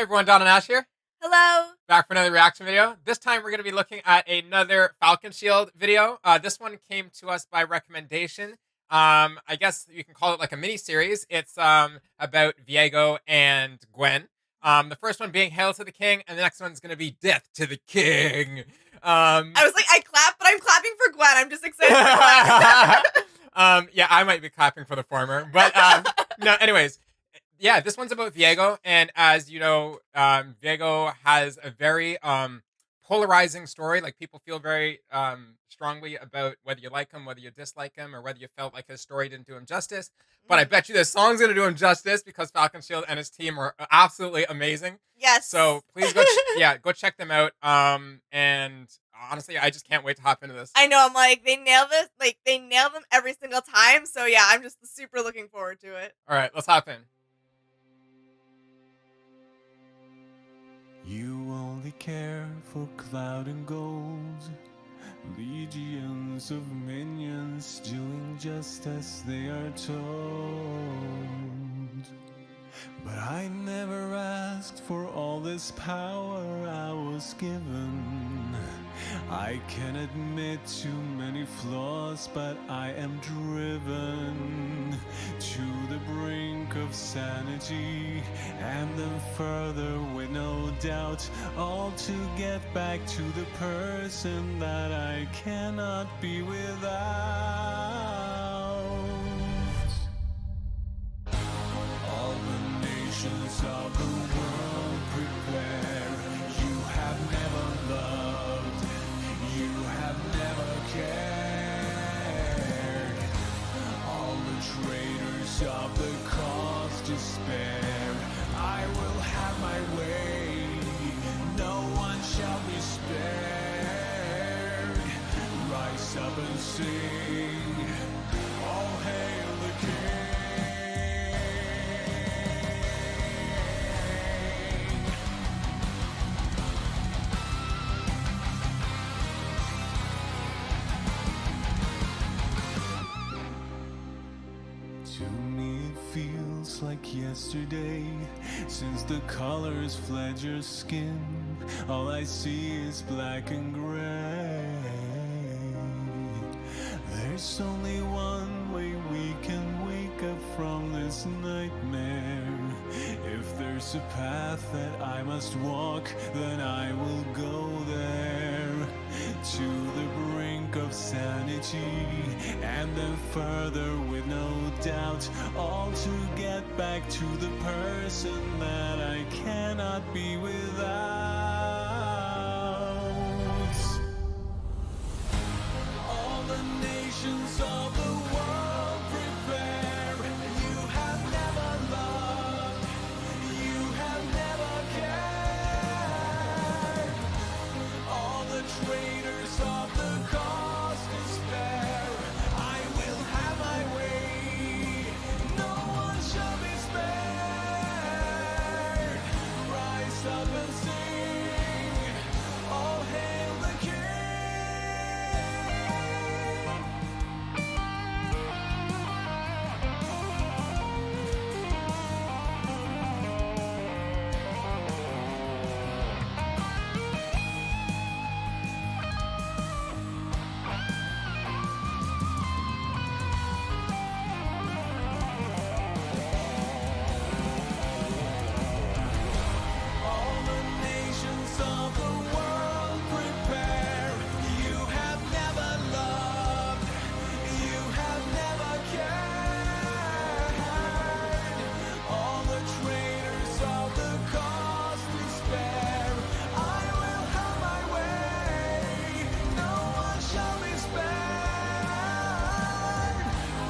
everyone, Don and Ash here, Hello. back for another reaction video. This time we're going to be looking at another Falconshield video. This one came to us by recommendation. I guess you can call it like a mini-series. It's about Viego and Gwen. The first one being Hail to the King, and the next one's going to be Death to the King. I was like, I clap, but I'm clapping for Gwen. I'm just excited for Gwen. Yeah, I might be clapping for the former, but no, anyways. Yeah, this one's about Viego, and as you know, Viego has a very polarizing story. Like, people feel very strongly about whether you like him, whether you dislike him, or whether you felt like his story didn't do him justice. But I bet you this song's gonna do him justice because Falconshield and his team are absolutely amazing. Yes. So please go, go check them out. And honestly, I just can't wait to hop into this. I know. I'm like, they nail this. Like, they nail them every single time. So yeah, I'm just super looking forward to it. All right, let's hop in. You only care for cloud and gold, legions of minions doing just as they are told. But I never asked for all this power I was given. I can admit too many flaws, but I am driven to the brink of sanity, and then further with no doubt, all to get back to the person that I cannot be without. All the nations of the world prepare. You have never loved, you have never cared. All the traitors of the cause despair. I will have my way, no one shall be spared. Rise up and sing, all hail the King. To me it feels like yesterday, since the colors fled your skin. All I see is black and gray. There's only one way we can wake up from this nightmare. If there's a path that I must walk, then I will go there. To the brink of sanity, and then further with no doubt, all to get back to the person that I cannot be without. All the nations of the world prepare. You have never loved, you have never cared. All the traitors of the cause despair. I will have my way, no one shall be spared. Rise up and sing, all hail the King. All the nations of the world prepare. You have never loved, you have never cared. All the traitors of the cause despair. I will have my way, no one shall be spared.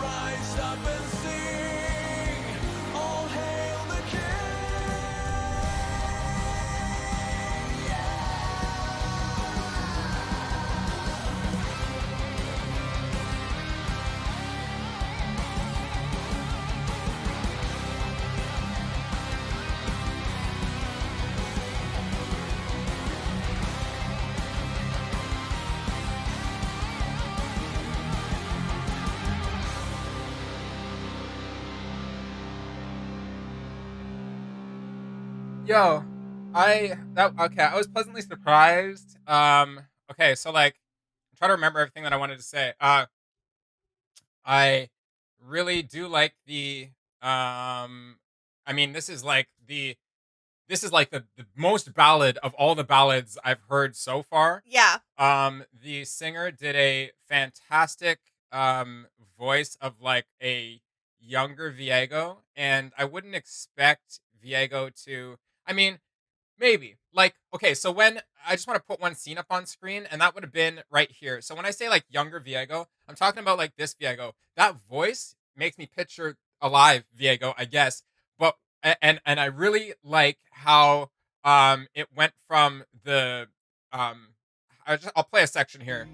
Rise up and sing, all hail the King. Yo, I was pleasantly surprised. Okay, so like I'm trying to remember everything that I wanted to say. I really do like the I mean this is like the most ballad of all the ballads I've heard so far. Yeah. The singer did a fantastic voice of like a younger Viego, and I wouldn't expect Viego to. I mean, maybe. Like, okay, so when I just want to put one scene up on screen, and that would have been right here. So when I say like younger Viego, I'm talking about like this Viego. That voice makes me picture alive Viego, I guess. But and I really like how it went from the um I'll play a section here.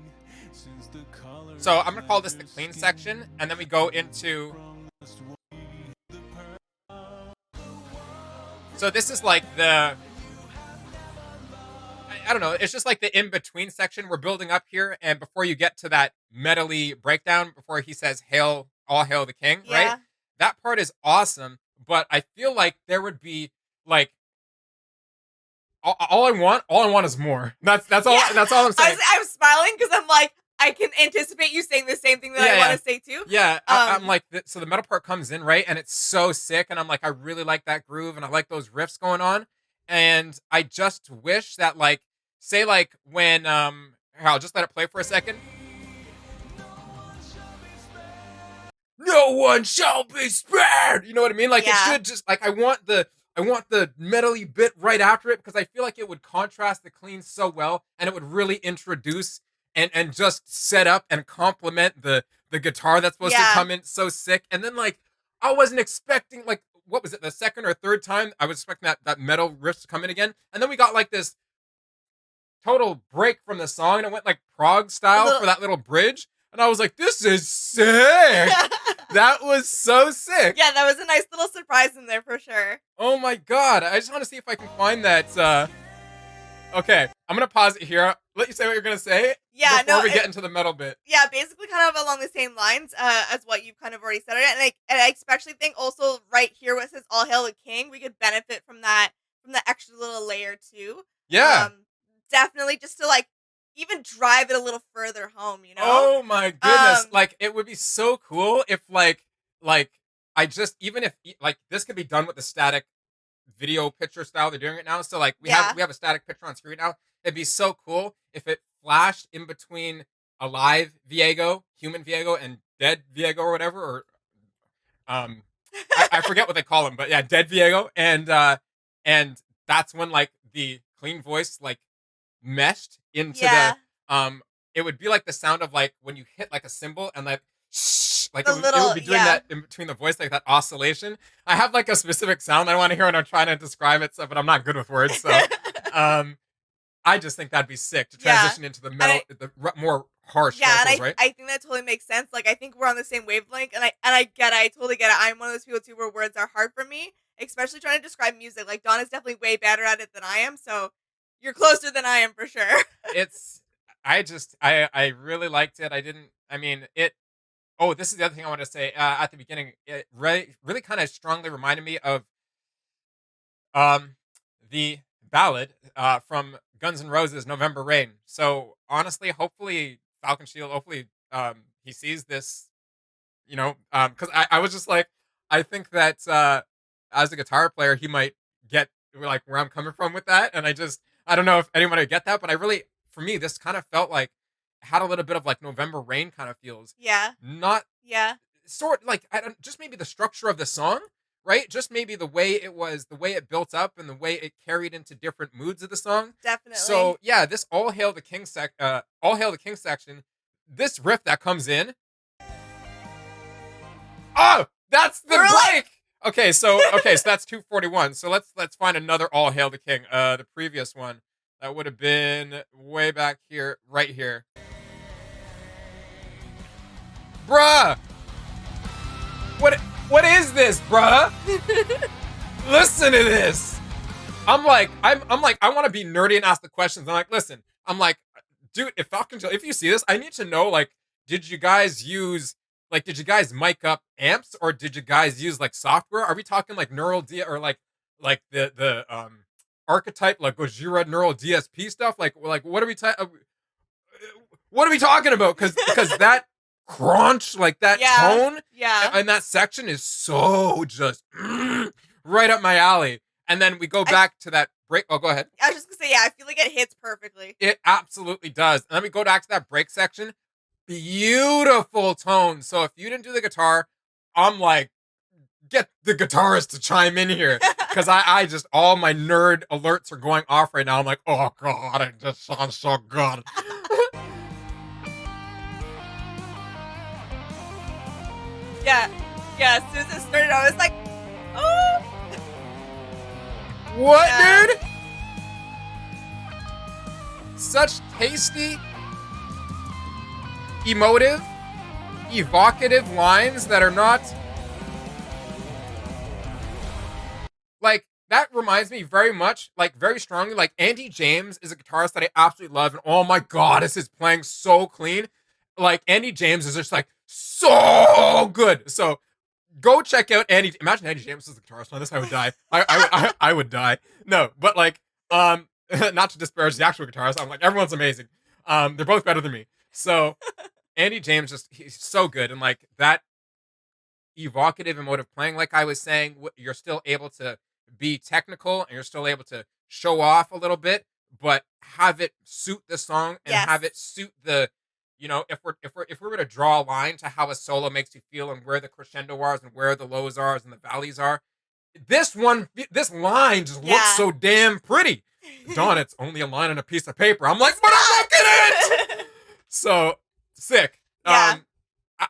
So I'm gonna call this the clean section, and then we go into. So this is like the I don't know. It's just like the in between section we're building up here, and before you get to that metally breakdown, before he says "Hail, all hail the king," right? Yeah. That part is awesome, but I feel like there would be like all I want is more. That's all. Yeah. That's all I'm saying. I'm smiling because I'm like, I can anticipate you saying the same thing that I want to say too. Yeah, I'm like, so the metal part comes in, right? And it's so sick. And I'm like, I really like that groove and I like those riffs going on. And I just wish that, like, say, like, when, here, I'll just let it play for a second. No one shall be spared. You know what I mean? Like, it Yeah. should just, like, I want the metally bit right after it because I feel like it would contrast the clean so well and it would really introduce and just set up and complement the guitar that's supposed to Yeah. come in so sick. And then like I wasn't expecting like what was it, the second or third time I was expecting that metal riff to come in again. And then we got like this total break from the song and it went like prog style for that little bridge. And I was like, this is sick. That was so sick. Yeah, that was a nice little surprise in there for sure. Oh my god. I just want to see if I can find that. Okay, I'm going to pause it here. Let you say what you're going to say. Yeah, before we get into the metal bit. Yeah, basically kind of along the same lines as what you've kind of already said. And I especially think also right here where it says "All Hail the King," we could benefit from that, from the extra little layer too. Yeah. Definitely just to like even drive it a little further home, you know? Oh my goodness. Like it would be so cool if like I just, even if like this could be done with the static video picture style they're doing it now. So like we have a static picture on screen now. It'd be so cool if it flashed in between alive Viego, human Viego, and dead Viego or whatever, or I forget what they call him, but yeah, dead Viego, and that's when like the clean voice like meshed into the it would be like the sound of like when you hit like a cymbal and like like it would be doing that in between the voice, like that oscillation. I have like a specific sound I want to hear when I'm trying to describe it, so but I'm not good with words, so I just think that'd be sick to transition into the metal, the more harsh vocals, right? I think that totally makes sense. Like I think we're on the same wavelength, and I get it. I totally get it. I'm one of those people too where words are hard for me, especially trying to describe music. Like Dawn is definitely way better at it than I am, so you're closer than I am for sure. I really liked it. Oh, this is the other thing I want to say at the beginning. It really kind of strongly reminded me of the ballad from Guns N' Roses, "November Rain." So honestly, hopefully Falconshield, hopefully he sees this, you know, because I was just like, I think that as a guitar player, he might get like where I'm coming from with that, and I don't know if anyone would get that, but for me, this kind of felt like had a little bit of like November Rain kind of feels. Yeah. Not. Yeah. Sort like I don't just maybe the structure of the song, right? Just maybe the way it was, the way it built up, and the way it carried into different moods of the song. Definitely. So yeah, this All Hail the King All Hail the King section, this riff that comes in. Oh, that's the break. Okay, so that's 241. So let's find another All Hail the King. The previous one that would have been way back here, right here. Bruh! What is this, bruh? Listen to this. I'm like, I want to be nerdy and ask the questions. I'm like, listen, I'm like, dude, if you see this, I need to know, like, did you guys mic up amps or did you guys use like software? Are we talking like neural D or like the archetype like Gojira neural DSP stuff. Like what are we talking about? Because that crunch, like that tone, and that section is so just right up my alley. And then we go back to that break. Oh, go ahead. I was just gonna say, I feel like it hits perfectly. It absolutely does. And then we go back to that break section. Beautiful tone. So if you didn't do the guitar, I'm like, get the guitarist to chime in here. Because I just, all my nerd alerts are going off right now. I'm like, oh God, it just sounds so good. Yeah, as soon as it started, I was like, oh. What, dude? Such tasty, emotive, evocative lines that are not... Like, that reminds me very much, like, very strongly, like, Andy James is a guitarist that I absolutely love, and oh my God, this is playing so clean. Like, Andy James is just, like, so good. So, go check out Andy. Imagine Andy James was the guitarist on this. I would die. I would die. No, but like, not to disparage the actual guitarist. I'm like, everyone's amazing. They're both better than me. So, Andy James he's so good, and like that evocative, emotive playing. Like I was saying, you're still able to be technical, and you're still able to show off a little bit, but have it suit the song and have it suit the. You know, if we were to draw a line to how a solo makes you feel and where the crescendo are and where the lows are and the valleys are, this line just looks so damn pretty. Dawn, it's only a line on a piece of paper. I'm like, but I'm looking at it. So sick. Yeah.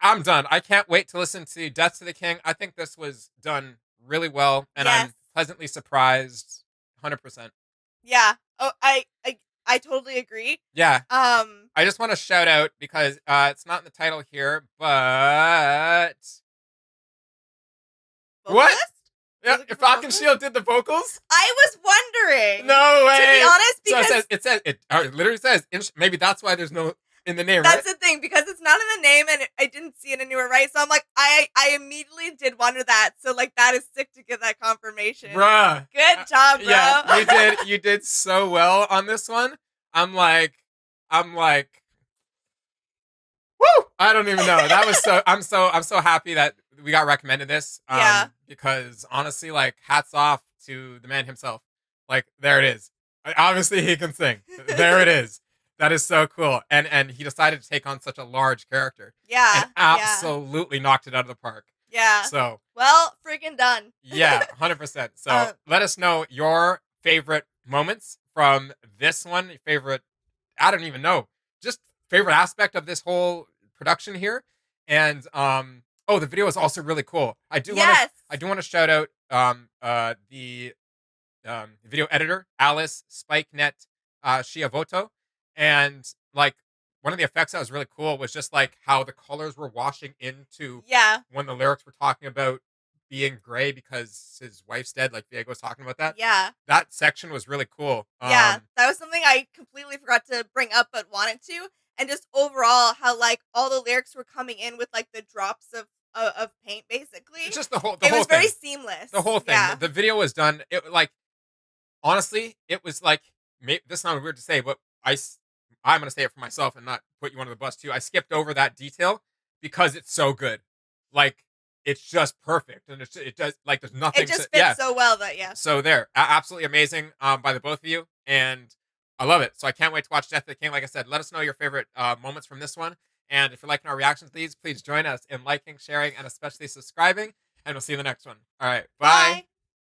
I'm done. I can't wait to listen to Death to the King. I think this was done really well, and I'm pleasantly surprised. 100%. Yeah. Oh, I totally agree. Yeah. I just want to shout out because it's not in the title here, but what? Yeah, Falconshield did the vocals. I was wondering. No way. To be honest, because it literally says maybe that's why there's no in the name. That's the thing, because it's not in the name, and I didn't see it anywhere, right? So I'm like, I immediately did wonder that. So like, that is sick to get that confirmation. Bruh. Good job, bro. Yeah, you did so well on this one. I'm like, woo! I don't even know. That was I'm so happy that we got recommended this. Because honestly, like, hats off to the man himself. Like, there it is. Obviously, he can sing. There it is. That is so cool. And he decided to take on such a large character. Yeah. And absolutely knocked it out of the park. Yeah. So. Well, freaking done. Yeah, 100%. So let us know your favorite moments from this one. Your favorite, I don't even know, just favorite aspect of this whole production here. And the video is also really cool. I do want to shout out the video editor, Alice Spikenet Shiavoto. And like, one of the effects that was really cool was just like how the colors were washing into when the lyrics were talking about being gray because his wife's dead. Like, Viego was talking about that. Yeah. That section was really cool. That was something I completely forgot to bring up but wanted to. And just overall, how like all the lyrics were coming in with like the drops of paint, basically. It's just the whole thing. It was very thing. seamless. The whole thing. Yeah. The video was done. It like, honestly, it was like, this sounds weird to say, but I'm going to say it for myself and not put you under the bus too. I skipped over that detail because it's so good. Like, it's just perfect. And it does, like, there's nothing. It just fits so well that, So there, absolutely amazing by the both of you. And I love it. So I can't wait to watch Death of the King. Like I said, let us know your favorite moments from this one. And if you're liking our reactions to these, please join us in liking, sharing, and especially subscribing. And we'll see you in the next one. All right. Bye.